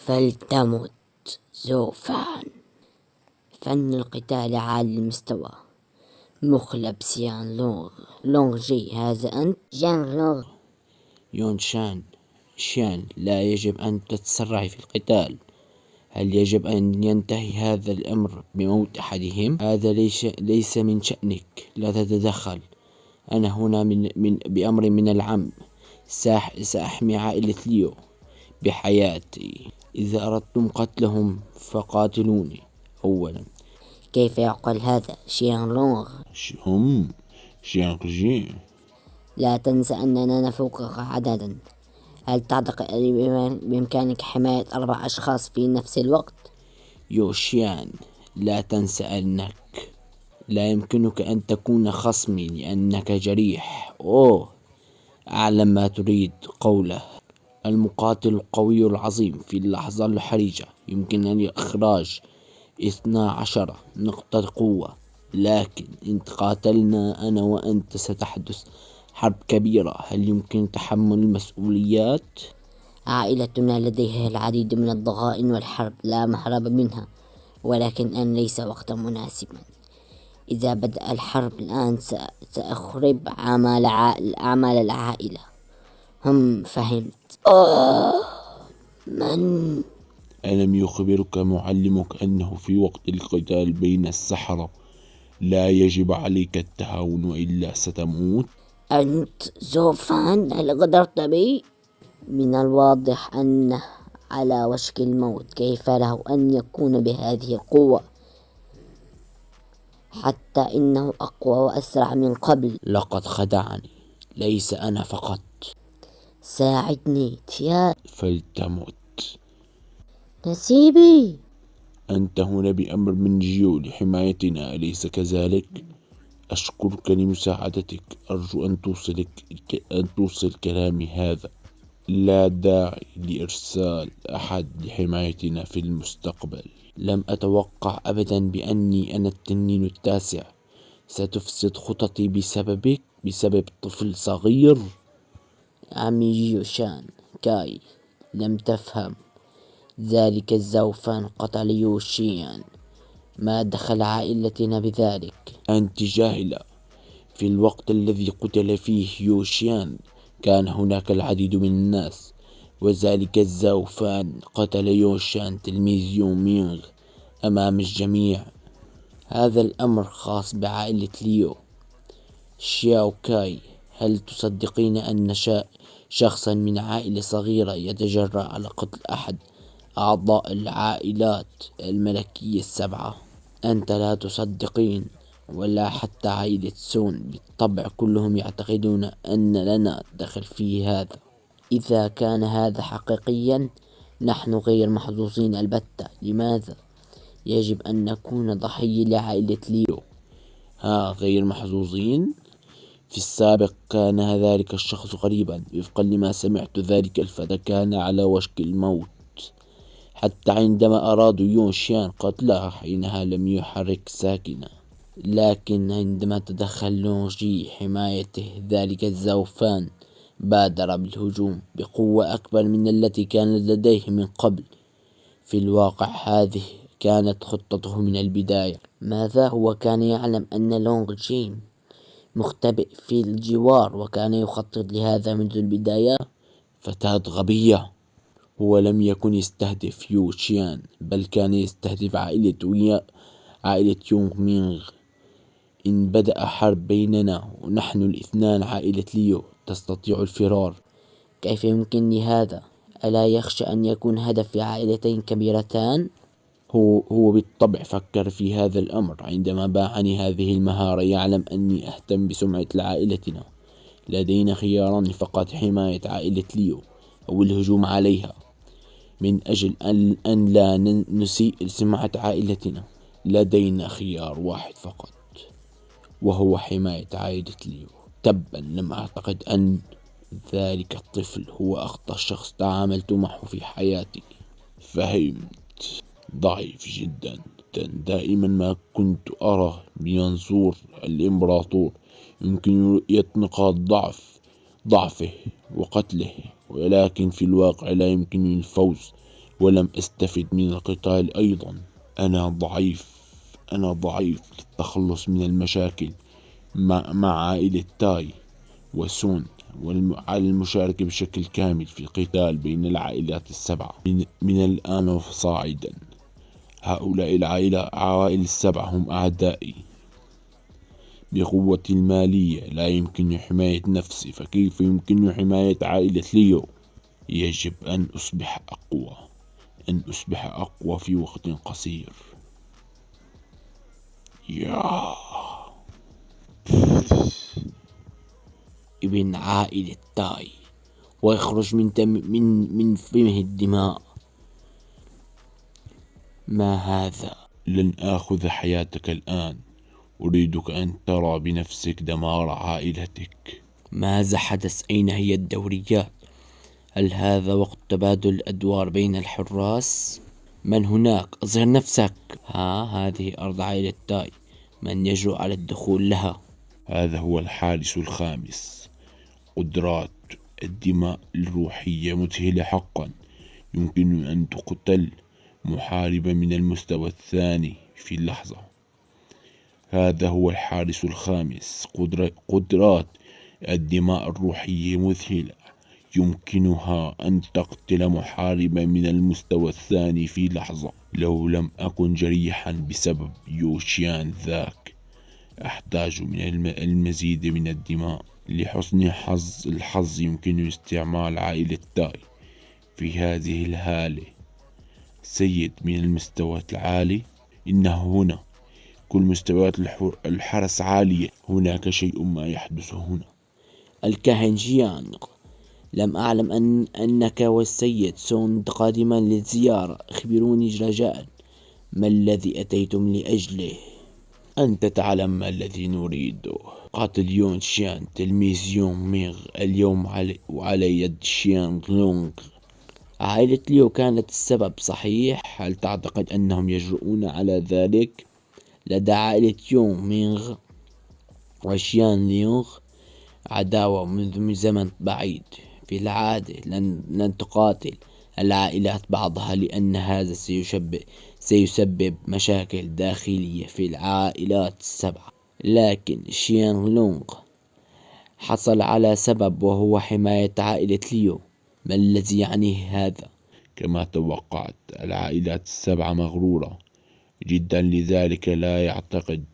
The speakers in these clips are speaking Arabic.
فلتمت زوفان. فن القتال عالي المستوى. مخلب سيان لونغ جي، هذا أنت؟ جان لونغ. يون شان، لا يجب أن تتسرع في القتال. هل يجب أن ينتهي هذا الأمر بموت أحدهم؟ هذا ليس من شأنك، لا تتدخل. أنا هنا بأمر من العم. سأحمي عائلة ليو بحياتي. إذا أردتم قتلهم فقاتلوني أولا. كيف يعقل هذا شيان لونغ؟ هم شيانغ. لا تنسى أننا نفوقك عددا. هل تعتقد أن بإمكانك حماية 4 أشخاص في نفس الوقت؟ يوشيان، لا تنسى أنك لا يمكنك أن تكون خصمي لأنك جريح. أعلم ما تريد قوله. المقاتل القوي العظيم في اللحظة الحرجة يمكنني إخراج 12 نقطة قوة، لكن إن قاتلنا أنا وأنت ستحدث حرب كبيرة. هل يمكن تحمل المسؤوليات؟ عائلتنا لديها العديد من الضغائن والحرب لا مهرب منها، ولكن أن ليس وقتا مناسبا. إذا بدأ الحرب الآن سأخرب أعمال العائلة. فهمت. من؟ ألم يخبرك معلمك أنه في وقت القتال بين السحرة لا يجب عليك التهاون وإلا ستموت؟ أنت زوفان، هل غدرت بي؟ من الواضح أنه على وشك الموت. كيف له أن يكون بهذه القوة؟ حتى إنه أقوى وأسرع من قبل. لقد خدعني، ليس أنا فقط. ساعدني تيا. فلتمت. نسيبي. أنت هنا بأمر من جيو لحمايتنا، أليس كذلك؟ أشكرك لمساعدتك. أرجو أن توصل كلامي هذا. لا داعي لإرسال أحد لحمايتنا في المستقبل. لم أتوقع أبدا بأني أنا التنين التاسع. ستفسد خططي بسبب طفل صغير. عمي يوشان كاي، لم تفهم. ذلك الزوفان قتل يوشيان. ما دخل عائلتنا بذلك؟ أنت جاهلة. في الوقت الذي قتل فيه يوشيان كان هناك العديد من الناس، وذلك الزوفان قتل يوشيان تلميذ يومينغ أمام الجميع. هذا الأمر خاص بعائلة ليو. شياو كاي، هل تصدقين أن شخصا من عائلة صغيرة يتجرأ على قتل أحد أعضاء العائلات الملكية 7؟ أنت لا تصدقين، ولا حتى عائلة سون. بالطبع كلهم يعتقدون أن لنا دخل في هذا. إذا كان هذا حقيقيا نحن غير محظوظين البتة. لماذا يجب أن نكون ضحية لعائلة ليو؟ غير محظوظين؟ في السابق كان ذلك الشخص غريبا. وفقا لما سمعت ذلك الفتى كان على وشك الموت، حتى عندما أرادوا يونشيان قتلها حينها لم يحرك ساكنا. لكن عندما تدخل لونجي حمايته ذلك الزوفان بادر بالهجوم بقوة أكبر من التي كانت لديه من قبل. في الواقع هذه كانت خطته من البداية. ماذا هو كان يعلم أن لونغ جين مختبئ في الجوار وكان يخطط لهذا منذ البداية؟ فتاة غبية. هو لم يكن يستهدف يوشيان، بل كان يستهدف عائلة يونغ مينغ. إن بدأ حرب بيننا ونحن الاثنان عائلة ليو تستطيع الفرار. كيف يمكن لهذا؟ ألا يخشى أن يكون هدف عائلتين كبيرتان؟ هو بالطبع فكر في هذا الأمر عندما باعني هذه المهارة. يعلم أني أهتم بسمعة عائلتنا. لدينا خياران فقط: حماية عائلة ليو أو الهجوم عليها. من أجل أن لا نسيء لسمعة عائلتنا لدينا خيار واحد فقط، وهو حماية عائلة ليو. تبا، لم أعتقد أن ذلك الطفل هو أخطر شخص تعاملت معه في حياتي. فهمت. ضعيف جدا. دائما ما كنت أرى بمنظور الإمبراطور يمكن رؤية نقاط ضعفه وقتله، ولكن في الواقع لا يمكنني الفوز ولم أستفد من القتال أيضا. أنا ضعيف للتخلص من المشاكل مع عائلة تاي وسون، على المشاركة بشكل كامل في القتال بين العائلات السبعة من الآن وصاعدا. هؤلاء عوائل السبعة هم أعدائي. بقوتي المالية لا يمكن حماية نفسي، فكيف يمكن حماية عائلة ليو؟ يجب أن أصبح أقوى في وقت قصير. يا ابن عائلة تاي ويخرج من فمه الدماء. ما هذا؟ لن آخذ حياتك الآن، أريدك أن ترى بنفسك دمار عائلتك. ماذا حدث؟ أين هي الدوريات؟ هل هذا وقت تبادل الأدوار بين الحراس؟ من هناك؟ أظهر نفسك. هذه أرض عائلة تاي، من يجرؤ على الدخول لها؟ هذا هو الحارس الخامس. قدرات الدماء الروحية مذهلة حقا. يمكن أن تقتل محاربا من المستوى الثاني في اللحظة. هذا هو الحارس الخامس. قدرات الدماء الروحية مذهلة. يمكنها أن تقتل محاربا من المستوى الثاني في لحظة. لو لم أكن جريحا بسبب يوشيان ذاك، أحتاج من المزيد من الدماء. لحسن الحظ يمكن استعمال عائلة تاي في هذه الحالة. سيد من المستوى العالي، إنه هنا. كل مستويات الحرس عالية. هناك شيء ما يحدث هنا. الكاهن جيانغ، لم أعلم أنك والسيد سون قادما للزيارة. أخبروني رجاء، ما الذي أتيتم لأجله؟ أنت تعلم ما الذي نريده. قاتل يون شيان تلميذ يون ميغ اليوم وعلى يد شيان لونغ. عائلة ليو كانت السبب، صحيح؟ هل تعتقد أنهم يجرؤون على ذلك؟ لدى عائلة يون ميغ وشيان ليونغ عداوة منذ زمن بعيد. في العادة لن تقاتل العائلات بعضها، لأن هذا سيسبب مشاكل داخلية في العائلات السبعة. لكن شيان لونغ حصل على سبب، وهو حماية عائلة ليو. ما الذي يعنيه هذا؟ كما توقعت، العائلات السبعة مغرورة جدا، لذلك لا يعتقد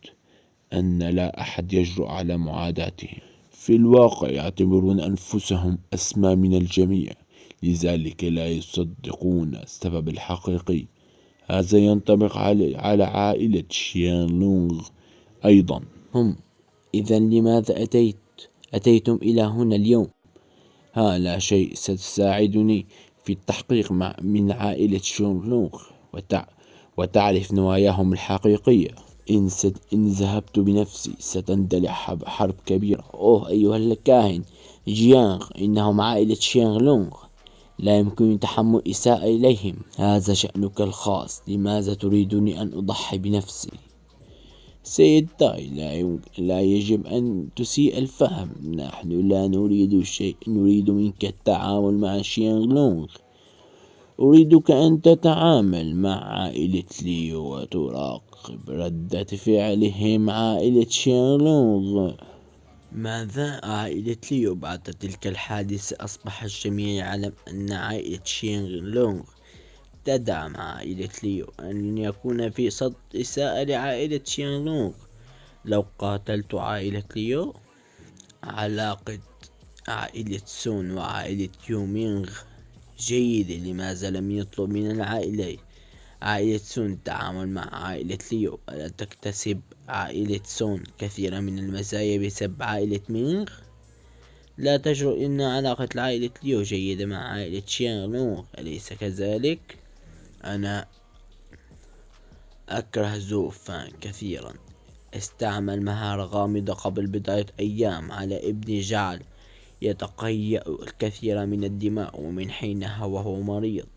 أن لا أحد يجرؤ على معاداتهم. في الواقع يعتبرون أنفسهم أسمى من الجميع، لذلك لا يصدقون السبب الحقيقي. هذا ينطبق على عائلة شيان لونغ أيضا. إذا لماذا أتيتم إلى هنا اليوم؟ لا شيء. ستساعدني في التحقيق من عائلة شيان لونغ وتعرف نواياهم الحقيقية. إن ذهبت بنفسي ستندلع حرب كبيرة. أيها الكاهن جيانغ، إنهم عائلة شيان لونغ، لا يمكن تحمل إساءة إليهم. هذا شأنك الخاص. لماذا تريدني أن أضحي بنفسي؟ سيد تاي، لا يجب أن تسيء الفهم. نحن لا نريد شيء. نريد منك التعامل مع شيان لونغ. أريدك أن تتعامل مع عائلة ليو وتراقب ردة فعلهم عائلة شيان لونغ. ماذا عائلة ليو؟ بعد تلك الحادثة أصبح الجميع يعلم أن عائلة شيان لونغ تدعم عائلة ليو، أن يكون في صد إساءة لعائلة شيان لونغ. لو قاتلت عائلة ليو، علاقة عائلة سون وعائلة يومينغ جيدة. لماذا لم يطلب من عائلة سون التعامل مع عائلة ليو؟ ألا تكتسب عائلة سون كثيرا من المزايا بسبب عائلة مينغ؟ لا تجرؤ أن علاقة عائلة ليو جيدة مع عائلة شيان لونغ، أليس كذلك؟ أنا أكره زو فان كثيرا. استعمل مهارة غامضة قبل بضعة أيام على ابني، جعل يتقيأ الكثير من الدماء، ومن حينها وهو مريض.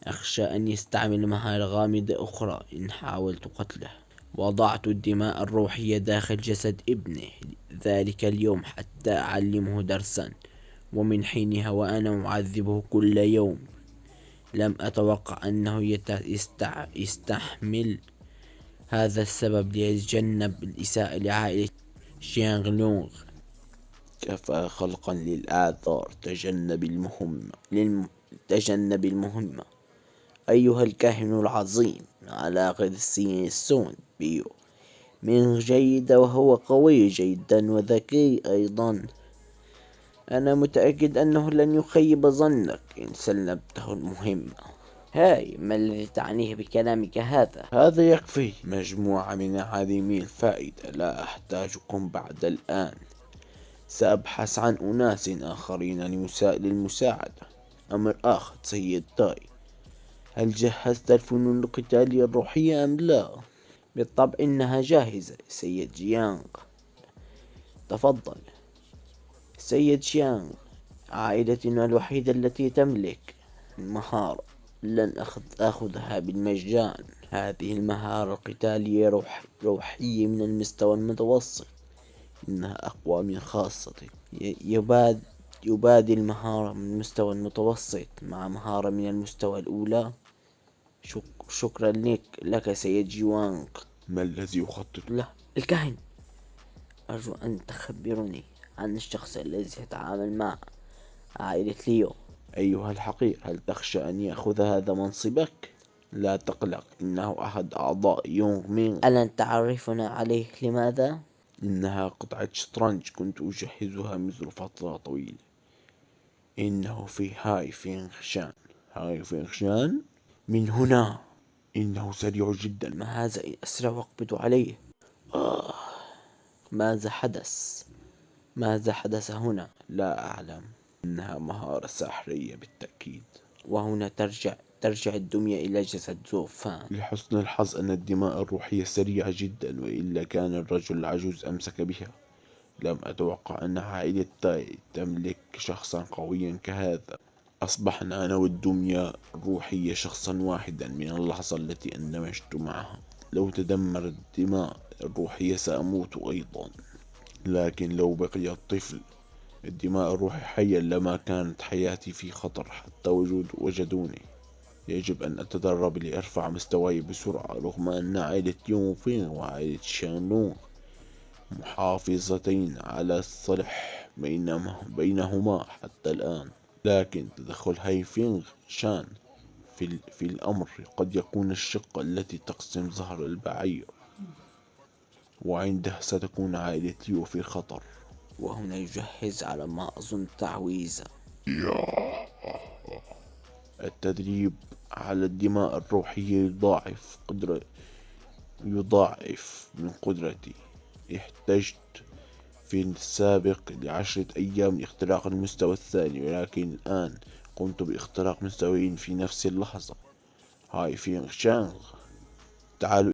أخشى أن يستعمل مهارة غامضة أخرى إن حاولت قتله. وضعت الدماء الروحية داخل جسد ابنه ذلك اليوم حتى أعلمه درسا، ومن حينها وأنا أعذبه كل يوم. لم أتوقع أنه يستحمل هذا السبب ليتجنب الإساءة لعائلة شيانغ لونغ. كفى خلقا للآثار، تجنب المهمة أيها الكاهن العظيم. علاقة السين السون بيو من جيدة، وهو قوي جدا وذكي أيضا. أنا متأكد أنه لن يخيب ظنك إن سلمته المهمة. هاي، ما الذي تعنيه بكلامك هذا؟ هذا يكفي. مجموعة من عديمي الفائدة، لا أحتاجكم بعد الآن. سأبحث عن أناس آخرين للمساعدة. أمر آخر سيد تاي، هل جهزت الفنون القتالية الروحية أم لا؟ بالطبع إنها جاهزة سيد جيانغ. تفضل. سيد جيانغ، عائلتنا الوحيدة التي تملك المهارة، لن أخذها بالمجان. هذه المهارة القتالية روحية من المستوى المتوسط، إنها أقوى من خاصتك. يبادل المهارة من المستوى المتوسط مع مهارة من المستوى الأولى. شكرا لك سيد جيوانغ. ما الذي يخطط له الكاهن؟ أرجو أن تخبرني عن الشخص الذي سيتعامل مع عائلة ليو. أيها الحقير، هل تخشى أن يأخذ هذا منصبك؟ لا تقلق، إنه أحد أعضاء يونغ مينغ. ألن تعرفنا عليه؟ لماذا؟ إنها قطعة شطرنج كنت أجهزها منذ فترة طويلة. إنه في هاي فينغ شان من هنا. إنه سريع جدا. ما هذا إن أسرع وأقبض عليه؟ ماذا حدث هنا؟ لا أعلم. إنها مهارة سحرية بالتأكيد. وهنا ترجع الدمية إلى جسد زوفان. لحسن الحظ أن الدماء الروحية سريعة جدا، وإلا كان الرجل العجوز أمسك بها. لم أتوقع أن عائلة تاي تملك شخصا قويا كهذا. أصبحنا أنا والدمية الروحية شخصا واحدا من اللحظة التي اندمجت معها. لو تدمرت الدماء الروحية سأموت أيضا، لكن لو بقي الطفل الدماء الروحية حيا لما كانت حياتي في خطر حتى وجدوني. يجب أن أتدرب لأرفع مستواي بسرعة، رغم أن عائلة يونغ فينغ وعائلة شانلونغ محافظتين على الصلح بينهما حتى الآن. لكن تدخل هاي فينغ شان في الأمر قد يكون الشقة التي تقسم ظهر البعير، وعندها ستكون عائلة يو في خطر. وهنا يجهز على ما أظن تعويذة. التدريب على الدماء الروحية يضاعف من قدرتي. احتجت في السابق ل10 أيام لاختراق المستوى الثاني، ولكن الآن قمت باختراق مستويين في نفس اللحظة. هاي فينغ شانغ، تعالوا